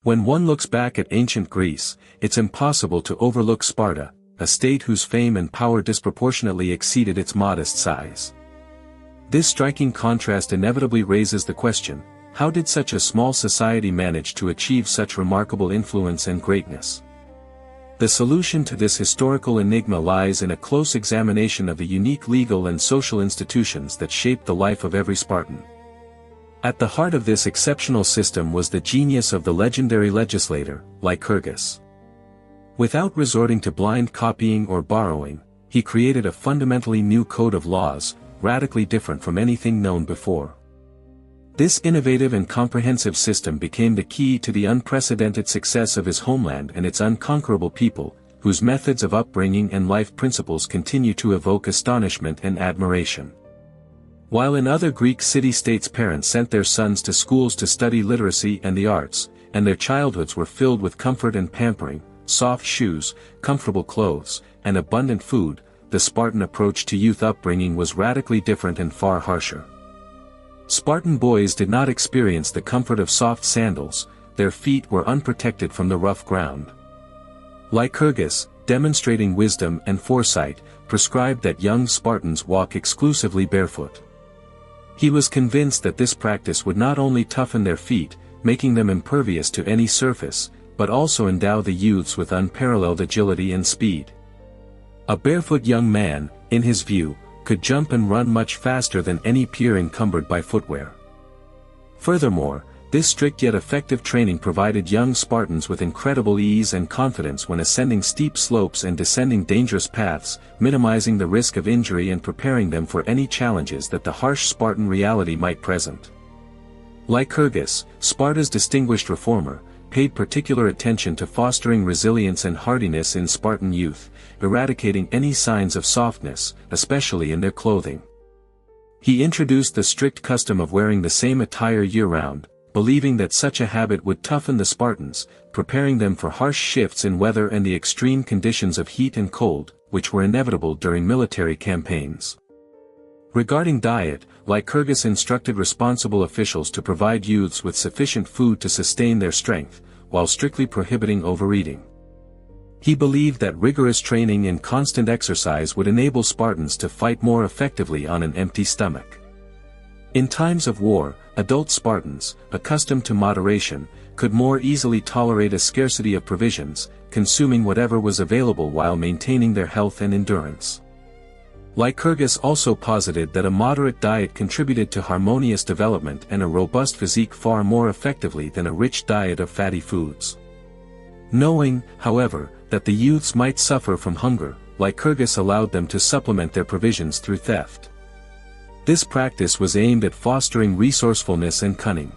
When one looks back at ancient Greece, it's impossible to overlook Sparta, a state whose fame and power disproportionately exceeded its modest size. This striking contrast inevitably raises the question, how did such a small society manage to achieve such remarkable influence and greatness? The solution to this historical enigma lies in a close examination of the unique legal and social institutions that shaped the life of every Spartan. At the heart of this exceptional system was the genius of the legendary legislator, Lycurgus. Without resorting to blind copying or borrowing, he created a fundamentally new code of laws, radically different from anything known before. This innovative and comprehensive system became the key to the unprecedented success of his homeland and its unconquerable people, whose methods of upbringing and life principles continue to evoke astonishment and admiration. While in other Greek city-states parents sent their sons to schools to study literacy and the arts, and their childhoods were filled with comfort and pampering, soft shoes, comfortable clothes, and abundant food, the Spartan approach to youth upbringing was radically different and far harsher. Spartan boys did not experience the comfort of soft sandals, their feet were unprotected from the rough ground. Lycurgus, demonstrating wisdom and foresight, prescribed that young Spartans walk exclusively barefoot. He was convinced that this practice would not only toughen their feet, making them impervious to any surface, but also endow the youths with unparalleled agility and speed. A barefoot young man, in his view, could jump and run much faster than any peer encumbered by footwear. Furthermore, this strict yet effective training provided young Spartans with incredible ease and confidence when ascending steep slopes and descending dangerous paths, minimizing the risk of injury and preparing them for any challenges that the harsh Spartan reality might present. Lycurgus, Sparta's distinguished reformer, paid particular attention to fostering resilience and hardiness in Spartan youth, eradicating any signs of softness, especially in their clothing. He introduced the strict custom of wearing the same attire year-round, believing that such a habit would toughen the Spartans, preparing them for harsh shifts in weather and the extreme conditions of heat and cold, which were inevitable during military campaigns. Regarding diet, Lycurgus instructed responsible officials to provide youths with sufficient food to sustain their strength, while strictly prohibiting overeating. He believed that rigorous training and constant exercise would enable Spartans to fight more effectively on an empty stomach. In times of war, adult Spartans, accustomed to moderation, could more easily tolerate a scarcity of provisions, consuming whatever was available while maintaining their health and endurance. Lycurgus also posited that a moderate diet contributed to harmonious development and a robust physique far more effectively than a rich diet of fatty foods. Knowing, however, that the youths might suffer from hunger, Lycurgus allowed them to supplement their provisions through theft. This practice was aimed at fostering resourcefulness and cunning.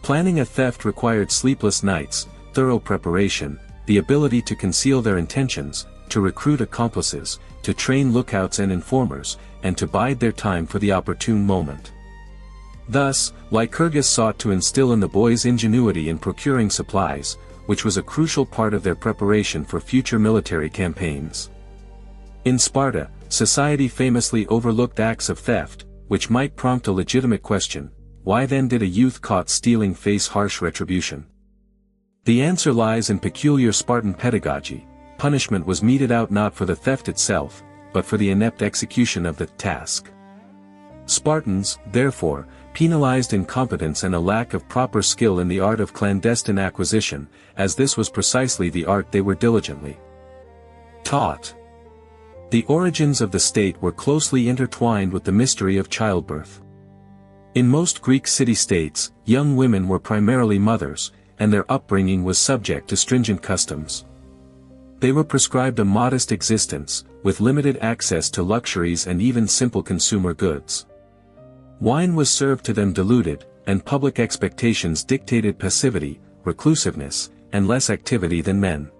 Planning a theft required sleepless nights, thorough preparation, the ability to conceal their intentions, to recruit accomplices, to train lookouts and informers, and to bide their time for the opportune moment. Thus, Lycurgus sought to instill in the boys ingenuity in procuring supplies, which was a crucial part of their preparation for future military campaigns. In Sparta, society famously overlooked acts of theft, which might prompt a legitimate question: why then did a youth caught stealing face harsh retribution? The answer lies in peculiar Spartan pedagogy. Punishment was meted out not for the theft itself, but for the inept execution of the task. Spartans, therefore, penalized incompetence and a lack of proper skill in the art of clandestine acquisition, as this was precisely the art they were diligently taught. The origins of the state were closely intertwined with the mystery of childbirth. In most Greek city-states, young women were primarily mothers, and their upbringing was subject to stringent customs. They were prescribed a modest existence, with limited access to luxuries and even simple consumer goods. Wine was served to them diluted, and public expectations dictated passivity, reclusiveness, and less activity than men.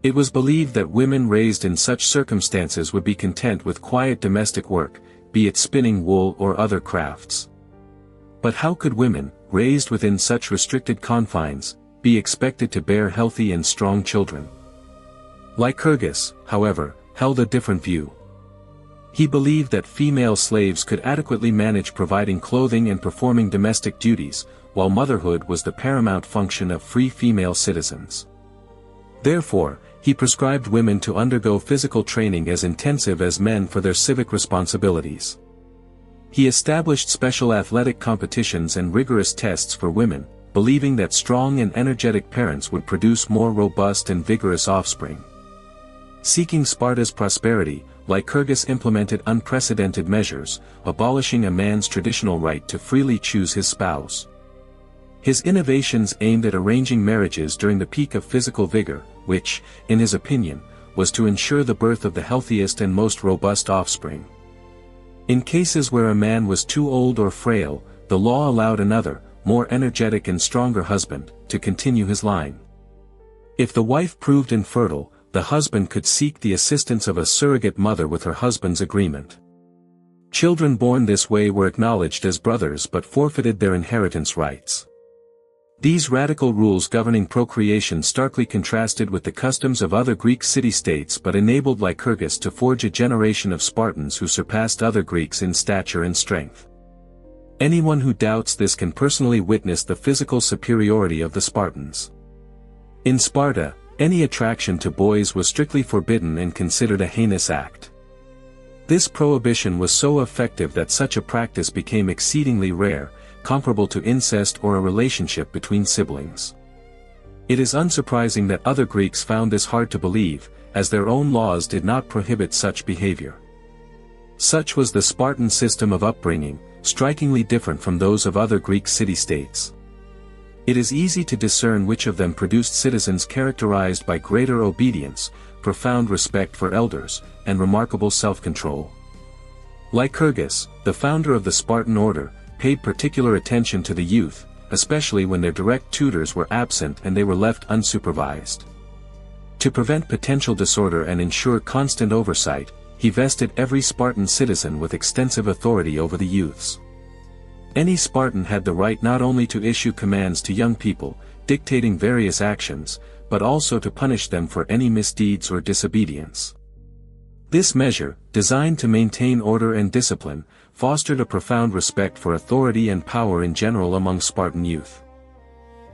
It was believed that women raised in such circumstances would be content with quiet domestic work, be it spinning wool or other crafts. But how could women, raised within such restricted confines, be expected to bear healthy and strong children? Lycurgus, however, held a different view. He believed that female slaves could adequately manage providing clothing and performing domestic duties, while motherhood was the paramount function of free female citizens. Therefore, he prescribed women to undergo physical training as intensive as men for their civic responsibilities. He established special athletic competitions and rigorous tests for women, believing that strong and energetic parents would produce more robust and vigorous offspring. Seeking Sparta's prosperity, Lycurgus implemented unprecedented measures, abolishing a man's traditional right to freely choose his spouse. His innovations aimed at arranging marriages during the peak of physical vigor, which, in his opinion, was to ensure the birth of the healthiest and most robust offspring. In cases where a man was too old or frail, the law allowed another, more energetic and stronger husband, to continue his line. If the wife proved infertile, the husband could seek the assistance of a surrogate mother with her husband's agreement. Children born this way were acknowledged as brothers but forfeited their inheritance rights. These radical rules governing procreation starkly contrasted with the customs of other Greek city-states but enabled Lycurgus to forge a generation of Spartans who surpassed other Greeks in stature and strength. Anyone who doubts this can personally witness the physical superiority of the Spartans. In Sparta, any attraction to boys was strictly forbidden and considered a heinous act. This prohibition was so effective that such a practice became exceedingly rare, comparable to incest or a relationship between siblings. It is unsurprising that other Greeks found this hard to believe, as their own laws did not prohibit such behavior. Such was the Spartan system of upbringing, strikingly different from those of other Greek city-states. It is easy to discern which of them produced citizens characterized by greater obedience, profound respect for elders, and remarkable self-control. Lycurgus, the founder of the Spartan order, paid particular attention to the youth, especially when their direct tutors were absent and they were left unsupervised. To prevent potential disorder and ensure constant oversight, he vested every Spartan citizen with extensive authority over the youths. Any Spartan had the right not only to issue commands to young people, dictating various actions, but also to punish them for any misdeeds or disobedience. This measure, designed to maintain order and discipline, fostered a profound respect for authority and power in general among Spartan youth.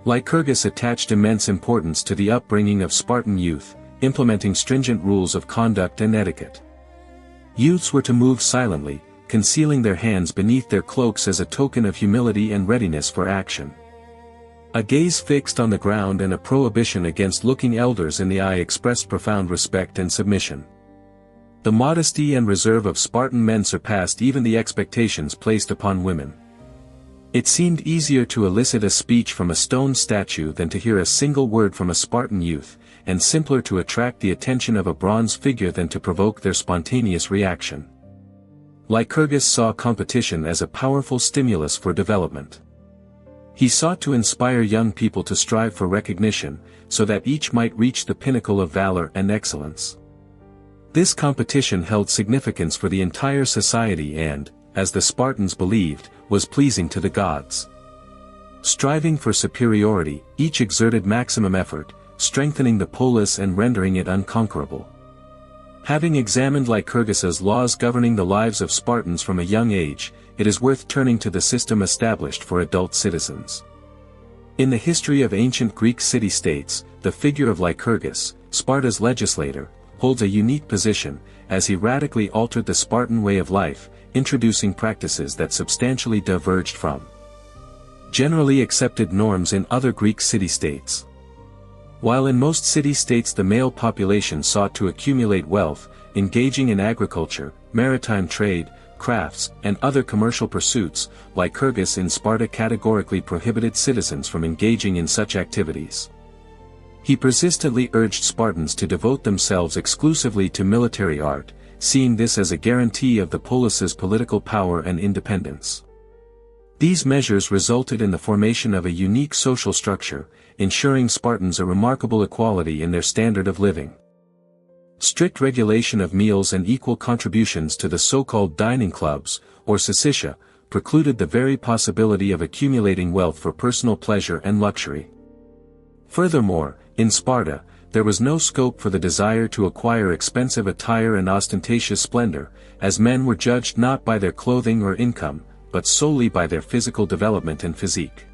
Lycurgus attached immense importance to the upbringing of Spartan youth, implementing stringent rules of conduct and etiquette. Youths were to move silently, concealing their hands beneath their cloaks as a token of humility and readiness for action. A gaze fixed on the ground and a prohibition against looking elders in the eye expressed profound respect and submission. The modesty and reserve of Spartan men surpassed even the expectations placed upon women. It seemed easier to elicit a speech from a stone statue than to hear a single word from a Spartan youth, and simpler to attract the attention of a bronze figure than to provoke their spontaneous reaction. Lycurgus saw competition as a powerful stimulus for development. He sought to inspire young people to strive for recognition, so that each might reach the pinnacle of valor and excellence. This competition held significance for the entire society and, as the Spartans believed, was pleasing to the gods. Striving for superiority, each exerted maximum effort, strengthening the polis and rendering it unconquerable. Having examined Lycurgus's laws governing the lives of Spartans from a young age, it is worth turning to the system established for adult citizens. In the history of ancient Greek city-states, the figure of Lycurgus, Sparta's legislator, holds a unique position, as he radically altered the Spartan way of life, introducing practices that substantially diverged from generally accepted norms in other Greek city-states. While in most city-states the male population sought to accumulate wealth, engaging in agriculture, maritime trade, crafts, and other commercial pursuits, Lycurgus in Sparta categorically prohibited citizens from engaging in such activities. He persistently urged Spartans to devote themselves exclusively to military art, seeing this as a guarantee of the polis's political power and independence. These measures resulted in the formation of a unique social structure, ensuring Spartans a remarkable equality in their standard of living. Strict regulation of meals and equal contributions to the so-called dining clubs, or syssitia, precluded the very possibility of accumulating wealth for personal pleasure and luxury. Furthermore, in Sparta, there was no scope for the desire to acquire expensive attire and ostentatious splendor, as men were judged not by their clothing or income, but solely by their physical development and physique.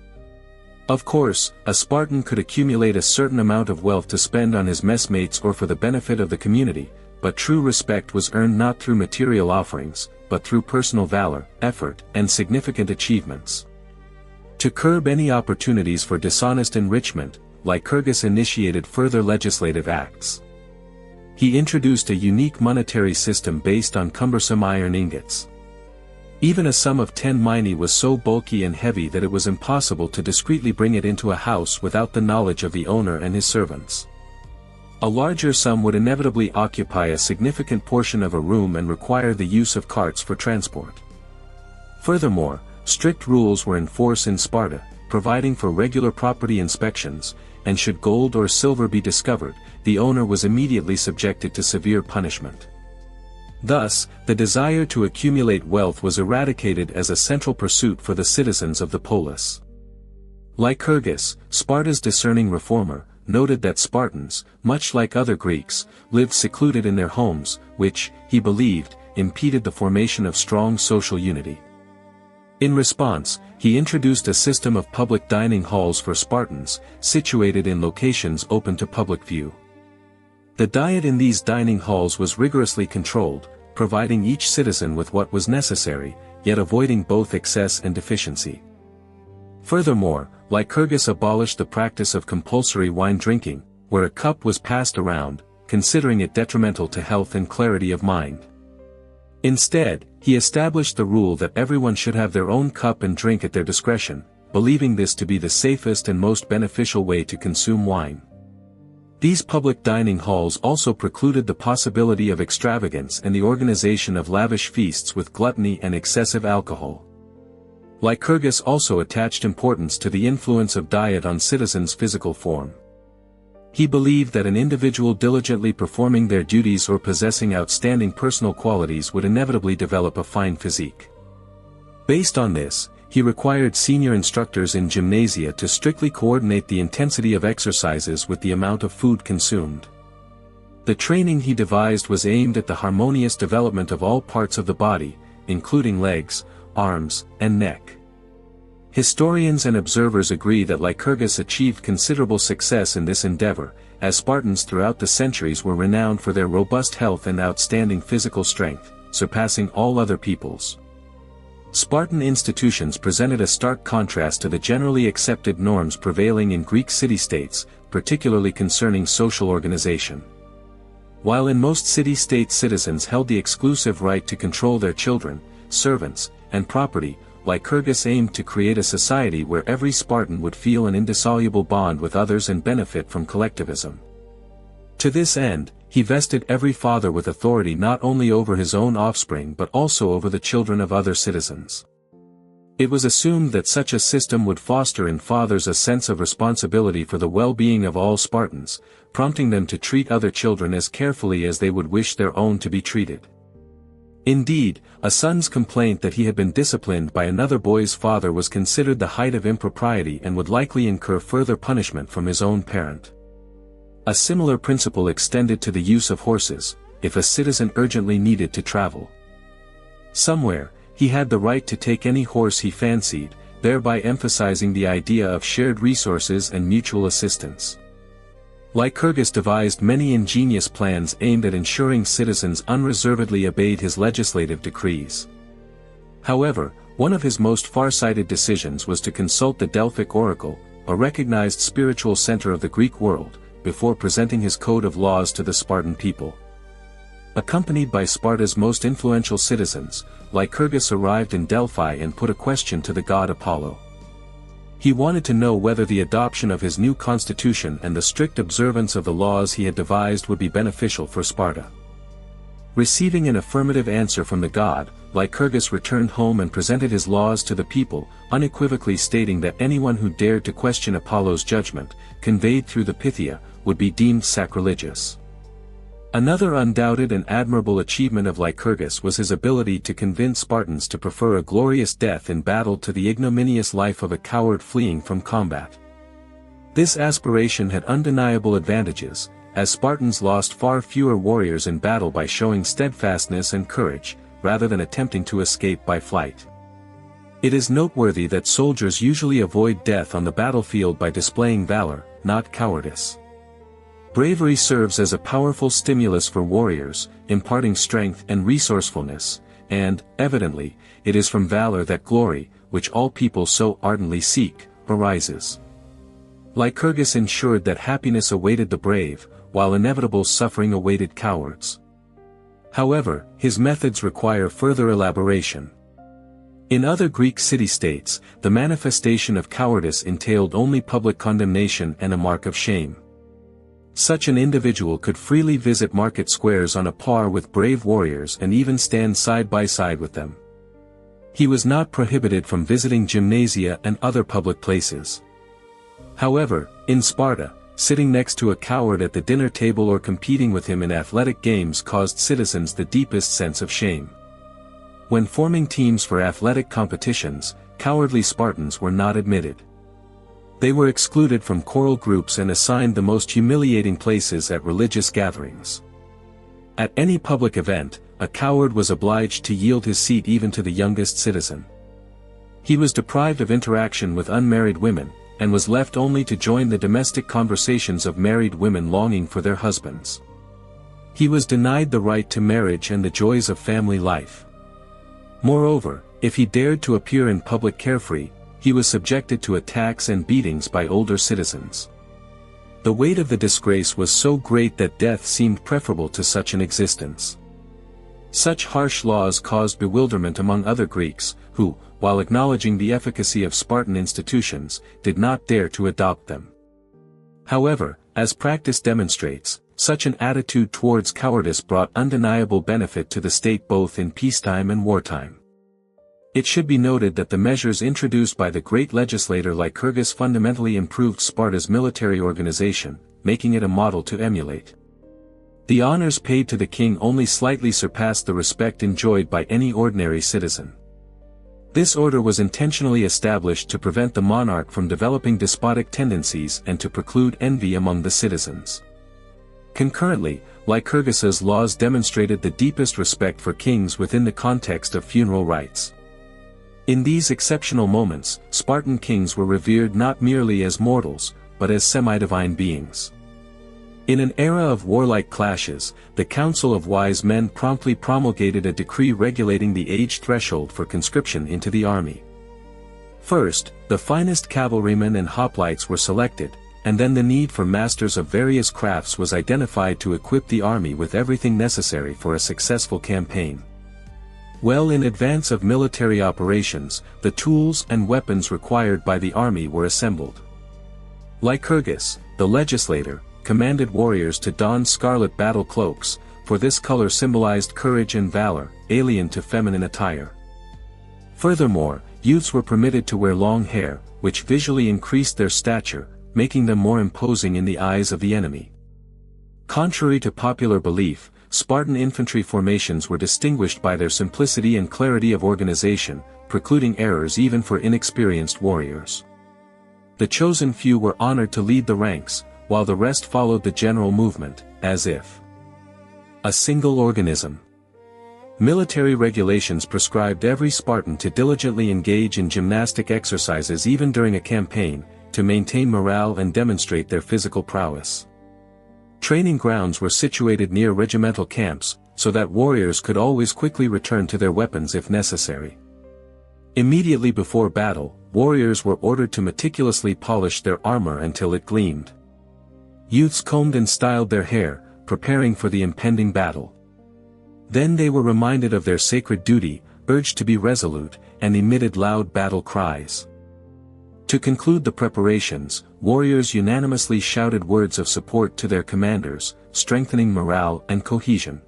Of course, a Spartan could accumulate a certain amount of wealth to spend on his messmates or for the benefit of the community, but true respect was earned not through material offerings, but through personal valor, effort, and significant achievements. To curb any opportunities for dishonest enrichment, Lycurgus initiated further legislative acts. He introduced a unique monetary system based on cumbersome iron ingots. Even a sum of 10 minae was so bulky and heavy that it was impossible to discreetly bring it into a house without the knowledge of the owner and his servants. A larger sum would inevitably occupy a significant portion of a room and require the use of carts for transport. Furthermore, strict rules were in force in Sparta, providing for regular property inspections, and should gold or silver be discovered, the owner was immediately subjected to severe punishment. Thus, the desire to accumulate wealth was eradicated as a central pursuit for the citizens of the polis. Lycurgus, Sparta's discerning reformer, noted that Spartans, much like other Greeks, lived secluded in their homes, which, he believed, impeded the formation of strong social unity. In response, he introduced a system of public dining halls for Spartans, situated in locations open to public view. The diet in these dining halls was rigorously controlled, providing each citizen with what was necessary, yet avoiding both excess and deficiency. Furthermore, Lycurgus abolished the practice of compulsory wine drinking, where a cup was passed around, considering it detrimental to health and clarity of mind. Instead, he established the rule that everyone should have their own cup and drink at their discretion, believing this to be the safest and most beneficial way to consume wine. These public dining halls also precluded the possibility of extravagance and the organization of lavish feasts with gluttony and excessive alcohol. Lycurgus also attached importance to the influence of diet on citizens' physical form. He believed that an individual diligently performing their duties or possessing outstanding personal qualities would inevitably develop a fine physique. Based on this, he required senior instructors in gymnasia to strictly coordinate the intensity of exercises with the amount of food consumed. The training he devised was aimed at the harmonious development of all parts of the body, including legs, arms, and neck. Historians and observers agree that Lycurgus achieved considerable success in this endeavor, as Spartans throughout the centuries were renowned for their robust health and outstanding physical strength, surpassing all other peoples. Spartan institutions presented a stark contrast to the generally accepted norms prevailing in Greek city-states, particularly concerning social organization. While in most city-state citizens held the exclusive right to control their children, servants, and property, Lycurgus aimed to create a society where every Spartan would feel an indissoluble bond with others and benefit from collectivism. To this end, he vested every father with authority not only over his own offspring but also over the children of other citizens. It was assumed that such a system would foster in fathers a sense of responsibility for the well-being of all Spartans, prompting them to treat other children as carefully as they would wish their own to be treated. Indeed, a son's complaint that he had been disciplined by another boy's father was considered the height of impropriety and would likely incur further punishment from his own parent. A similar principle extended to the use of horses, if a citizen urgently needed to travel somewhere, he had the right to take any horse he fancied, thereby emphasizing the idea of shared resources and mutual assistance. Lycurgus devised many ingenious plans aimed at ensuring citizens unreservedly obeyed his legislative decrees. However, one of his most far-sighted decisions was to consult the Delphic oracle, a recognized spiritual center of the Greek world, before presenting his code of laws to the Spartan people. Accompanied by Sparta's most influential citizens, Lycurgus arrived in Delphi and put a question to the god Apollo. He wanted to know whether the adoption of his new constitution and the strict observance of the laws he had devised would be beneficial for Sparta. Receiving an affirmative answer from the god, Lycurgus returned home and presented his laws to the people, unequivocally stating that anyone who dared to question Apollo's judgment, conveyed through the Pythia, would be deemed sacrilegious. Another undoubted and admirable achievement of Lycurgus was his ability to convince Spartans to prefer a glorious death in battle to the ignominious life of a coward fleeing from combat. This aspiration had undeniable advantages, as Spartans lost far fewer warriors in battle by showing steadfastness and courage, rather than attempting to escape by flight. It is noteworthy that soldiers usually avoid death on the battlefield by displaying valor, not cowardice. Bravery serves as a powerful stimulus for warriors, imparting strength and resourcefulness, and, evidently, it is from valor that glory, which all people so ardently seek, arises. Lycurgus ensured that happiness awaited the brave, while inevitable suffering awaited cowards. However, his methods require further elaboration. In other Greek city-states, the manifestation of cowardice entailed only public condemnation and a mark of shame. Such an individual could freely visit market squares on a par with brave warriors and even stand side by side with them. He was not prohibited from visiting gymnasia and other public places. However, in Sparta, sitting next to a coward at the dinner table or competing with him in athletic games caused citizens the deepest sense of shame. When forming teams for athletic competitions, cowardly Spartans were not admitted. They were excluded from choral groups and assigned the most humiliating places at religious gatherings. At any public event, a coward was obliged to yield his seat even to the youngest citizen. He was deprived of interaction with unmarried women, and was left only to join the domestic conversations of married women longing for their husbands. He was denied the right to marriage and the joys of family life. Moreover, if he dared to appear in public carefree, he was subjected to attacks and beatings by older citizens. The weight of the disgrace was so great that death seemed preferable to such an existence. Such harsh laws caused bewilderment among other Greeks, who, while acknowledging the efficacy of Spartan institutions, did not dare to adopt them. However, as practice demonstrates, such an attitude towards cowardice brought undeniable benefit to the state both in peacetime and wartime. It should be noted that the measures introduced by the great legislator Lycurgus fundamentally improved Sparta's military organization, making it a model to emulate. The honors paid to the king only slightly surpassed the respect enjoyed by any ordinary citizen. This order was intentionally established to prevent the monarch from developing despotic tendencies and to preclude envy among the citizens. Concurrently, Lycurgus's laws demonstrated the deepest respect for kings within the context of funeral rites. In these exceptional moments, Spartan kings were revered not merely as mortals, but as semi-divine beings. In an era of warlike clashes, the Council of Wise Men promptly promulgated a decree regulating the age threshold for conscription into the army. First, the finest cavalrymen and hoplites were selected, and then the need for masters of various crafts was identified to equip the army with everything necessary for a successful campaign. Well in advance of military operations, the tools and weapons required by the army were assembled. Lycurgus, the legislator, commanded warriors to don scarlet battle cloaks, for this color symbolized courage and valor, alien to feminine attire. Furthermore, youths were permitted to wear long hair, which visually increased their stature, making them more imposing in the eyes of the enemy. Contrary to popular belief, Spartan infantry formations were distinguished by their simplicity and clarity of organization, precluding errors even for inexperienced warriors. The chosen few were honored to lead the ranks, while the rest followed the general movement, as if a single organism. Military regulations prescribed every Spartan to diligently engage in gymnastic exercises even during a campaign, to maintain morale and demonstrate their physical prowess. Training grounds were situated near regimental camps, so that warriors could always quickly return to their weapons if necessary. Immediately before battle, warriors were ordered to meticulously polish their armor until it gleamed. Youths combed and styled their hair, preparing for the impending battle. Then they were reminded of their sacred duty, urged to be resolute, and emitted loud battle cries. To conclude the preparations, warriors unanimously shouted words of support to their commanders, strengthening morale and cohesion.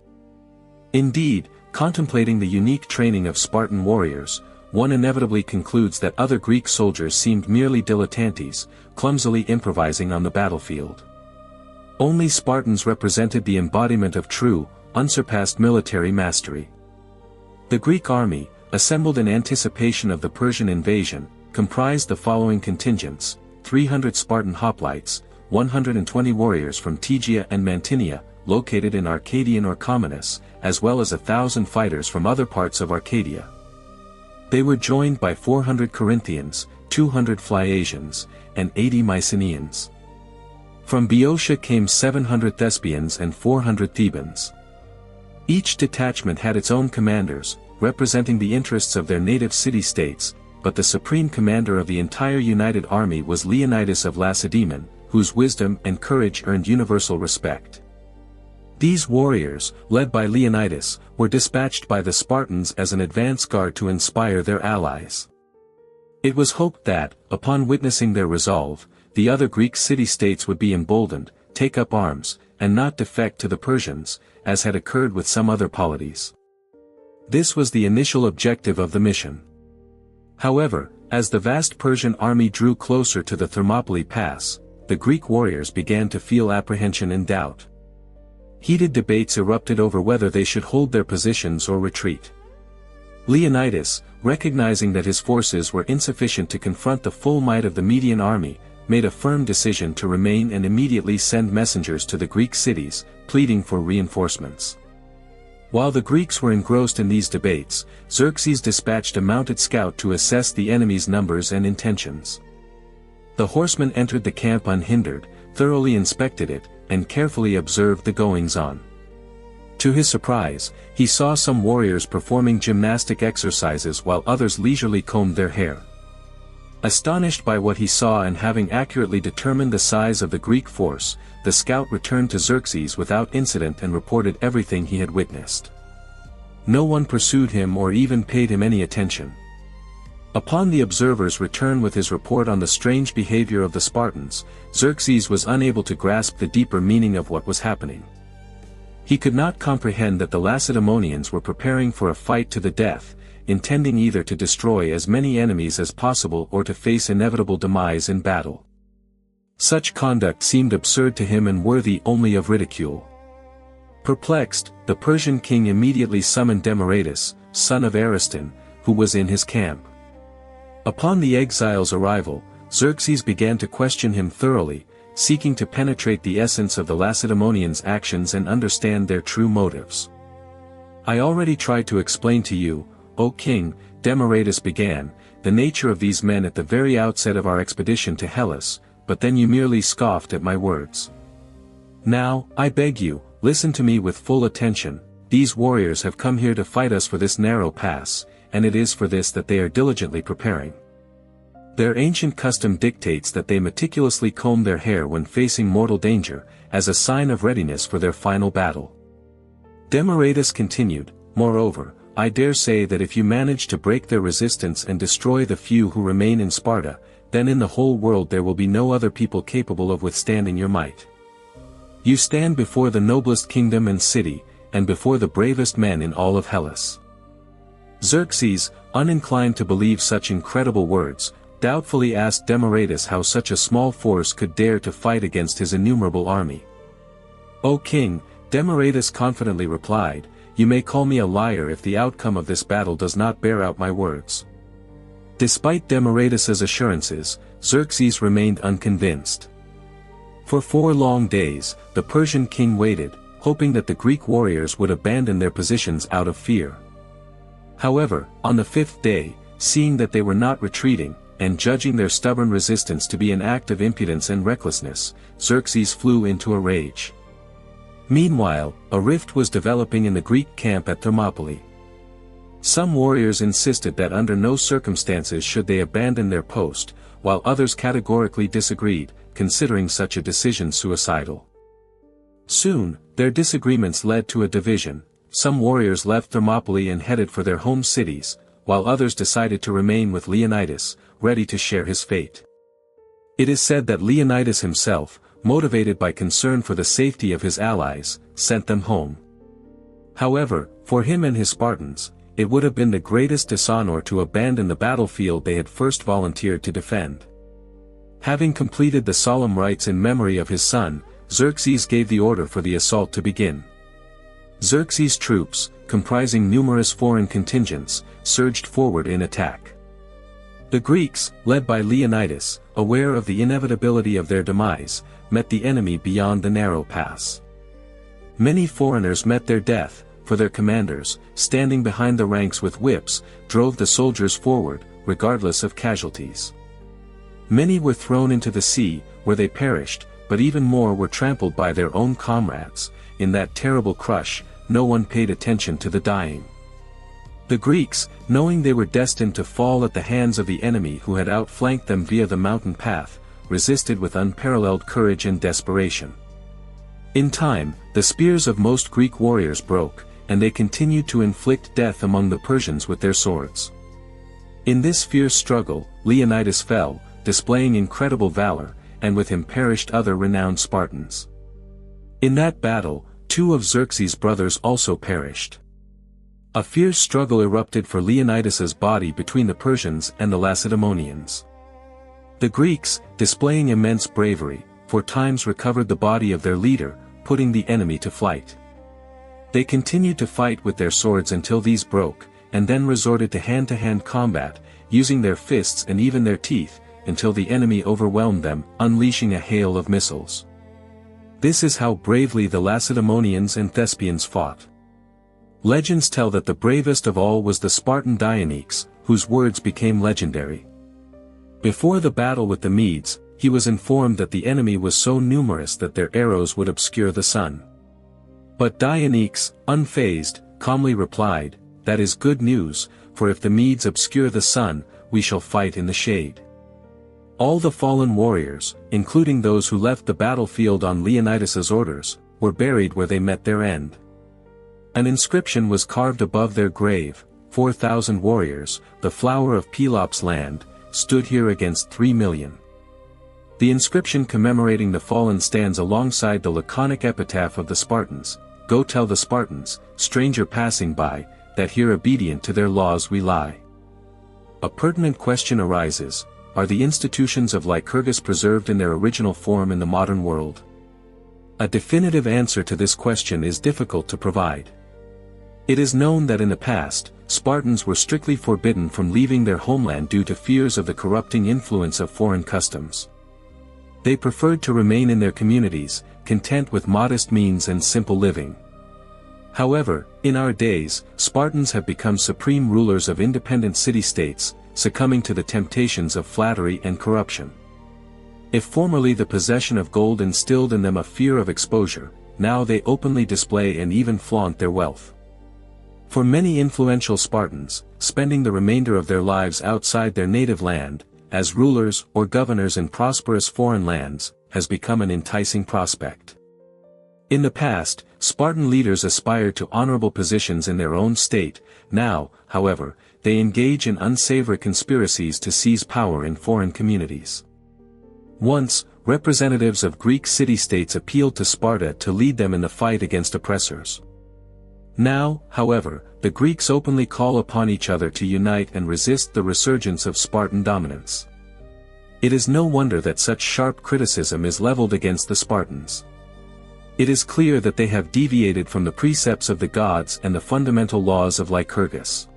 Indeed, contemplating the unique training of Spartan warriors, one inevitably concludes that other Greek soldiers seemed merely dilettantes, clumsily improvising on the battlefield. Only Spartans represented the embodiment of true, unsurpassed military mastery. The Greek army, assembled in anticipation of the Persian invasion, comprised the following contingents: 300 Spartan hoplites, 120 warriors from Tegea and Mantinia, located in Arcadian or Commonus, as well as 1,000 fighters from other parts of Arcadia. They were joined by 400 Corinthians, 200 Phlyaesians, and 80 Mycenaeans. From Boeotia came 700 Thespians and 400 Thebans. Each detachment had its own commanders, representing the interests of their native city-states, but the supreme commander of the entire united army was Leonidas of Lacedaemon, whose wisdom and courage earned universal respect. These warriors, led by Leonidas, were dispatched by the Spartans as an advance guard to inspire their allies. It was hoped that, upon witnessing their resolve, the other Greek city-states would be emboldened, take up arms, and not defect to the Persians, as had occurred with some other polities. This was the initial objective of the mission. However, as the vast Persian army drew closer to the Thermopylae Pass, the Greek warriors began to feel apprehension and doubt. Heated debates erupted over whether they should hold their positions or retreat. Leonidas, recognizing that his forces were insufficient to confront the full might of the Median army, made a firm decision to remain and immediately send messengers to the Greek cities, pleading for reinforcements. While the Greeks were engrossed in these debates, Xerxes dispatched a mounted scout to assess the enemy's numbers and intentions. The horseman entered the camp unhindered, thoroughly inspected it, and carefully observed the goings-on. To his surprise, he saw some warriors performing gymnastic exercises while others leisurely combed their hair. Astonished by what he saw and having accurately determined the size of the Greek force, the scout returned to Xerxes without incident and reported everything he had witnessed. No one pursued him or even paid him any attention. Upon the observer's return with his report on the strange behavior of the Spartans, Xerxes was unable to grasp the deeper meaning of what was happening. He could not comprehend that the Lacedaemonians were preparing for a fight to the death, intending either to destroy as many enemies as possible or to face inevitable demise in battle. Such conduct seemed absurd to him and worthy only of ridicule. Perplexed, the Persian king immediately summoned Demaratus, son of Ariston, who was in his camp. Upon the exile's arrival, Xerxes began to question him thoroughly, seeking to penetrate the essence of the Lacedaemonians' actions and understand their true motives. "I already tried to explain to you, O king," Demaratus began, "the nature of these men at the very outset of our expedition to Hellas, but then you merely scoffed at my words. Now, I beg you, listen to me with full attention. These warriors have come here to fight us for this narrow pass, and it is for this that they are diligently preparing. Their ancient custom dictates that they meticulously comb their hair when facing mortal danger, as a sign of readiness for their final battle." Demaratus continued, "Moreover, I dare say that if you manage to break their resistance and destroy the few who remain in Sparta, then in the whole world there will be no other people capable of withstanding your might. You stand before the noblest kingdom and city, and before the bravest men in all of Hellas." Xerxes, uninclined to believe such incredible words, doubtfully asked Demaratus how such a small force could dare to fight against his innumerable army. "O king," Demaratus confidently replied, "you may call me a liar if the outcome of this battle does not bear out my words." Despite Demaratus's assurances, Xerxes remained unconvinced. For 4 long days, the Persian king waited, hoping that the Greek warriors would abandon their positions out of fear. However, on the 5th day, seeing that they were not retreating, and judging their stubborn resistance to be an act of impudence and recklessness, Xerxes flew into a rage. Meanwhile, a rift was developing in the Greek camp at Thermopylae. Some warriors insisted that under no circumstances should they abandon their post, while others categorically disagreed, considering such a decision suicidal. Soon, their disagreements led to a division. Some warriors left Thermopylae and headed for their home cities, while others decided to remain with Leonidas, ready to share his fate. It is said that Leonidas himself, motivated by concern for the safety of his allies, sent them home. However, for him and his Spartans, it would have been the greatest dishonor to abandon the battlefield they had first volunteered to defend. Having completed the solemn rites in memory of his son, Xerxes gave the order for the assault to begin. Xerxes' troops, comprising numerous foreign contingents, surged forward in attack. The Greeks, led by Leonidas, aware of the inevitability of their demise, met the enemy beyond the narrow pass. Many foreigners met their death, for their commanders, standing behind the ranks with whips, drove the soldiers forward, regardless of casualties. Many were thrown into the sea, where they perished, but even more were trampled by their own comrades. In that terrible crush, no one paid attention to the dying. The Greeks, knowing they were destined to fall at the hands of the enemy who had outflanked them via the mountain path, resisted with unparalleled courage and desperation. In time, the spears of most Greek warriors broke, and they continued to inflict death among the Persians with their swords. In this fierce struggle, Leonidas fell, displaying incredible valor, and with him perished other renowned Spartans. In that battle, 2 of Xerxes' brothers also perished. A fierce struggle erupted for Leonidas's body between the Persians and the Lacedaemonians. The Greeks, displaying immense bravery, for times recovered the body of their leader, putting the enemy to flight. They continued to fight with their swords until these broke, and then resorted to hand-to-hand combat, using their fists and even their teeth, until the enemy overwhelmed them, unleashing a hail of missiles. This is how bravely the Lacedaemonians and Thespians fought. Legends tell that the bravest of all was the Spartan Dionysus, whose words became legendary. Before the battle with the Medes, he was informed that the enemy was so numerous that their arrows would obscure the sun. But Dionysus, unfazed, calmly replied, "That is good news, for if the Medes obscure the sun, we shall fight in the shade." All the fallen warriors, including those who left the battlefield on Leonidas's orders, were buried where they met their end. An inscription was carved above their grave: 4,000 warriors, the flower of Pelops' land, stood here against 3 million. The inscription commemorating the fallen stands alongside the laconic epitaph of the Spartans: "Go tell the Spartans, stranger passing by, that here obedient to their laws we lie." A pertinent question arises: are the institutions of Lycurgus preserved in their original form in the modern world? A definitive answer to this question is difficult to provide. It is known that in the past, Spartans were strictly forbidden from leaving their homeland due to fears of the corrupting influence of foreign customs. They preferred to remain in their communities, content with modest means and simple living. However, in our days, Spartans have become supreme rulers of independent city-states, succumbing to the temptations of flattery and corruption. If formerly the possession of gold instilled in them a fear of exposure, now they openly display and even flaunt their wealth. For many influential Spartans, spending the remainder of their lives outside their native land, as rulers or governors in prosperous foreign lands, has become an enticing prospect. In the past, Spartan leaders aspired to honorable positions in their own state. Now, however, they engage in unsavory conspiracies to seize power in foreign communities. Once, representatives of Greek city-states appealed to Sparta to lead them in the fight against oppressors. Now, however, the Greeks openly call upon each other to unite and resist the resurgence of Spartan dominance. It is no wonder that such sharp criticism is leveled against the Spartans. It is clear that they have deviated from the precepts of the gods and the fundamental laws of Lycurgus.